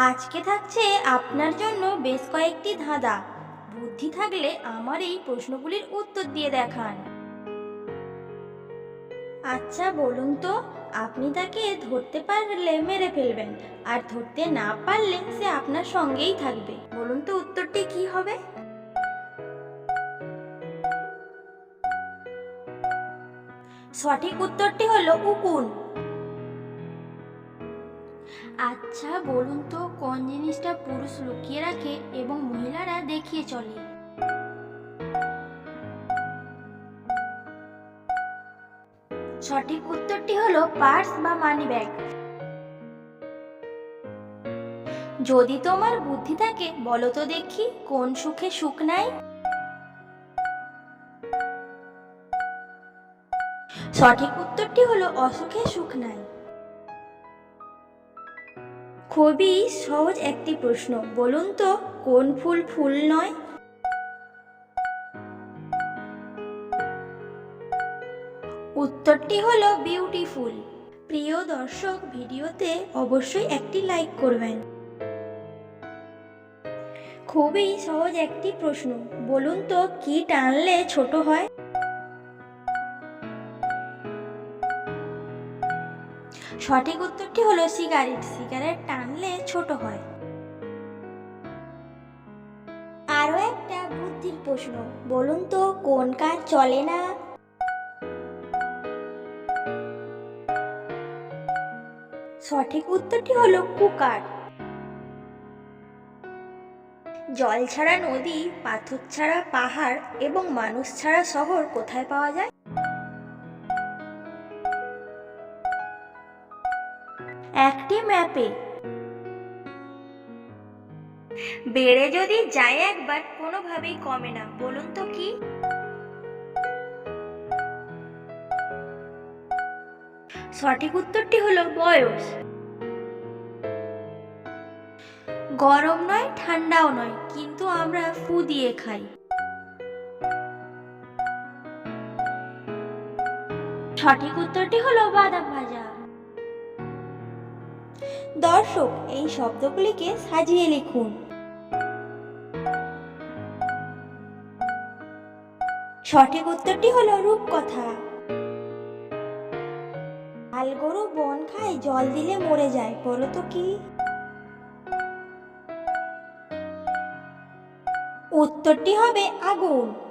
আজকে থাকছে আপনার জন্য বেশ কয়েকটি ধাঁধা। বুদ্ধি থাকলে আমার এই প্রশ্নগুলির উত্তর দিয়ে দেখান। আচ্ছা বলুন তো, আপনি তাকে ধরতে পারলে মেরে ফেলবেন, আর ধরতে না পারলে সে আপনার সঙ্গেই থাকবে। বলুন তো উত্তরটি কি হবে? সঠিক উত্তরটি হলো উকুন। আচ্ছা বলুন তো, কোন জিনিসটা পুরুষ লুকিয়ে রাখে এবং মহিলারা দেখিয়ে চলে? সঠিক উত্তরটি হলো পার্স বা মানি ব্যাগ। যদি তোমার বুদ্ধি থাকে বলো তো দেখি, কোন সুখে সুখ নাই? সঠিক উত্তরটি হলো অসুখে সুখ নাই। খুবই সহজ একটি প্রশ্ন, বলুন তো কোন ফুল ফুল নয়? উত্তরটি হলো বিউটিফুল। প্রিয় দর্শক, ভিডিওতে অবশ্যই একটি লাইক করবেন। খুবই সহজ একটি প্রশ্ন, বলুন তো কি টানলে ছোট হয়? সঠিক উত্তরটি হলো সিগারেট। সিগারেট টানলে ছোট হয়। আরো একটা বুদ্ধির প্রশ্ন, বলুন তো কোন কাজ চলে না? সঠিক উত্তরটি হলো কুকার। জল ছাড়া নদী, পাথর ছাড়া পাহাড় এবং মানুষ ছাড়া শহর কোথায় পাওয়া যায়? একটি ম্যাপে। বেড়ে যদি যায় একবার কোনোভাবেই কমে না, বলুন তো কি? সঠিক উত্তরটি হলো বয়স। গরম নয় ঠান্ডাও নয়, কিন্তু আমরা ফু দিয়ে খাই। সঠিক উত্তরটি হলো বাদাম ভাজা। দর্শক, এই শব্দগুলিকে সাজিয়ে লিখুন। সঠিক উত্তরটি হলো রূপকথা। লাল গরু বন খায়, জল দিলে মরে যায়, বলো তো কি? উত্তরটি হবে আগুন।